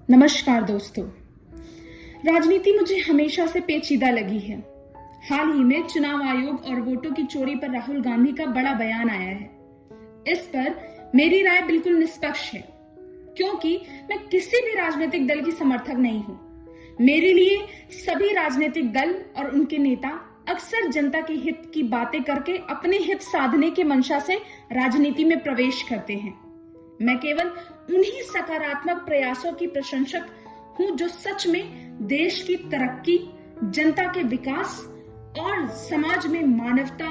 नमस्कार दोस्तों। राजनीति मुझे हमेशा से पेचीदा लगी है। हाल ही में चुनाव आयोग और वोटों की चोरी पर राहुल गांधी का बड़ा बयान आया है। इस पर मेरी राय बिल्कुल निष्पक्ष है, क्योंकि मैं किसी भी राजनीतिक दल की समर्थक नहीं हूँ। मेरे लिए सभी राजनीतिक दल और उनके नेता अक्सर जनता के हित की बातें करके अपने हित साधने के मंशा से राजनीति में प्रवेश करते हैं। मैं केवल उन्हीं सकारात्मक प्रयासों की प्रशंसक हूं जो सच में देश की तरक्की, जनता के विकास और समाज में मानवता,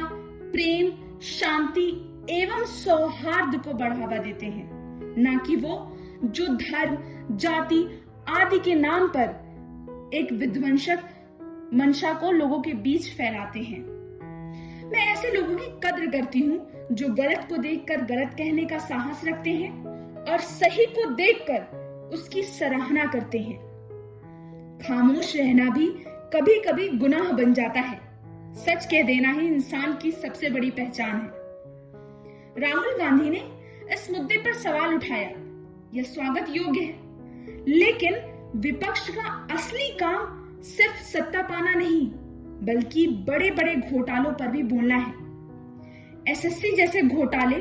प्रेम, शांति एवं सौहार्द को बढ़ावा देते हैं, ना कि वो जो धर्म, जाति आदि के नाम पर एक विध्वंसक मंशा को लोगों के बीच फैलाते हैं। मैं ऐसे लोगों की कद्र करती हूँ जो गलत को देखकर गलत कहने का साहस रखते हैं और सही को देखकर उसकी सराहना करते हैं। खामोश रहना भी कभी कभी गुनाह बन जाता है। सच कह देना ही इंसान की सबसे बड़ी पहचान है। राहुल गांधी ने इस मुद्दे पर सवाल उठाया, यह स्वागत योग्य है, लेकिन विपक्ष का असली काम सिर्फ सत्ता पाना नहीं, बल्कि बड़े बड़े घोटालों पर भी बोलना है। एसएससी जैसे घोटाले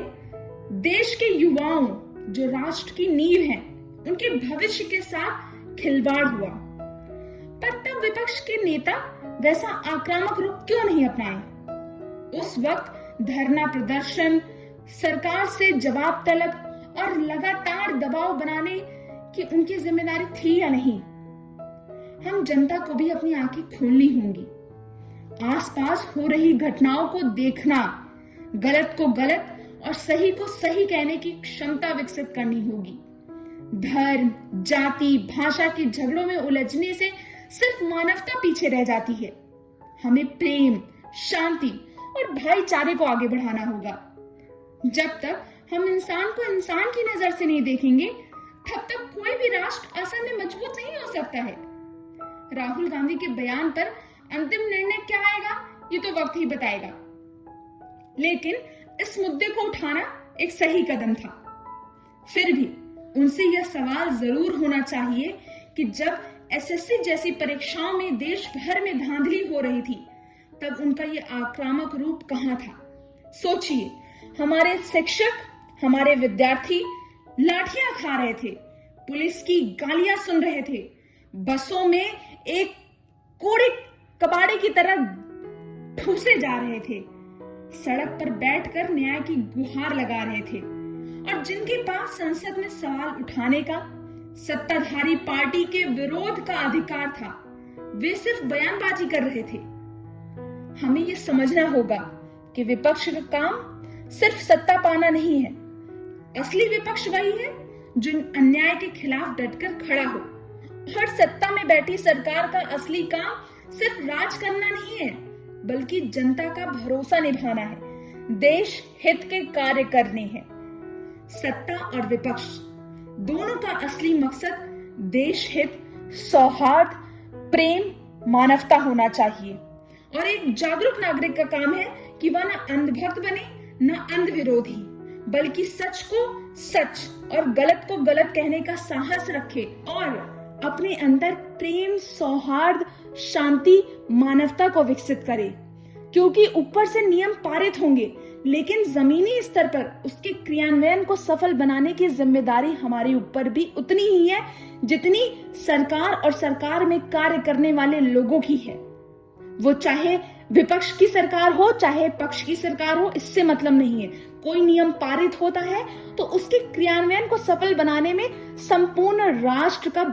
देश के युवाओं जो राष्ट्र की नींव हैं, उनके भविष्य के साथ खिलवाड़ हुआ। पर तब विपक्ष के नेता वैसा आक्रामक रूप क्यों नहीं अपनाए? उस वक्त धरना प्रदर्शन, सरकार से जवाब तलब और लगातार दबाव बनाने की उनकी जिम्मेदारी थी या नहीं? हम जनता को भी अपनी आंखें खोलनी होंगी। आसपास हो रही घटनाओं को देखना, गलत को गलत और सही को सही कहने की क्षमता विकसित करनी होगी। धर्म, जाति, भाषा के झगड़ों में उलझने से सिर्फ मानवता पीछे रह जाती है। हमें प्रेम, शांति और भाईचारे को आगे बढ़ाना होगा। जब तक हम इंसान को इंसान की नजर से नहीं देखेंगे, तब तक कोई भी राष्ट्र असल में मजबूत नहीं हो सकता है। राहुल गांधी के बयान पर अंतिम निर्णय क्या आएगा, ये तो वक्त ही बताएगा। लेकिन इस मुद्दे को उठाना एक सही कदम था। फिर भी उनसे यह सवाल जरूर होना चाहिए कि जब एसएससी जैसी परीक्षाओं में देश भर में धांधली हो रही थी, तब उनका यह आक्रामक रूप कहां था? सोचिए, हमारे शिक्षक, हमारे विद्यार्थी लाठियां खा रहे थे, पुलिस की गालियां सुन रहे थे, बसों में एक कोड़े कबाड़े की तरह ठूसे जा रहे थे, सड़क पर बैठकर न्याय की गुहार लगा रहे थे, और जिनके पास संसद में सवाल उठाने का, सत्ताधारी पार्टी के विरोध का अधिकार था, वे सिर्फ बयानबाजी कर रहे थे। हमें यह समझना होगा कि विपक्ष का काम सिर्फ सत्ता पाना नहीं है। असली विपक्ष वही है जो अन्याय के खिलाफ डटकर खड़ा हो। और सत्ता में बैठी सरकार का असली काम सिर्फ राज करना नहीं है, बल्कि जनता का भरोसा निभाना है, देश हित के कार्य करने हैं। सत्ता और विपक्ष दोनों का असली मकसद देश हित, सौहार्द, प्रेम, मानवता होना चाहिए। और एक जागरूक नागरिक का काम है कि वह न अंधभक्त बने, न अंध विरोधी, बल्कि सच को सच और गलत को गलत कहने का साहस रखे और अपने अंदर प्रेम, सौहार्द, शांति, मानवता को विकसित करे। क्योंकि ऊपर से नियम पारित होंगे, लेकिन जमीनी स्तर पर उसके क्रियान्वयन को सफल बनाने की जिम्मेदारी हमारे ऊपर भी उतनी ही है जितनी सरकार और सरकार में कार्य करने वाले लोगों की है। वो चाहे विपक्ष की सरकार हो, चाहे पक्ष की सरकार हो, इससे मतलब नहीं है। कोई नियम पारित होता है तो उसके क्रियान्वयन को सफल बनाने में संपूर्ण राष्ट्र का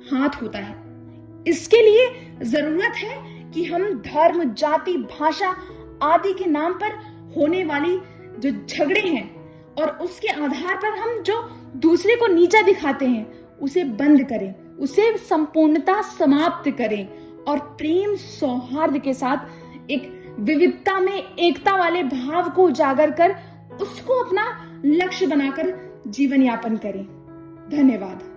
हाथ होता है। इसके लिए जरूरत है कि हम धर्म, जाति, भाषा आदि के नाम पर होने वाली जो झगड़े हैं और उसके आधार पर हम जो दूसरे को नीचा दिखाते हैं, उसे बंद करें, उसे संपूर्णता समाप्त करें और प्रेम, सौहार्द के साथ एक विविधता में एकता वाले भाव को उजागर कर उसको अपना लक्ष्य बनाकर जीवन यापन करें। धन्यवाद।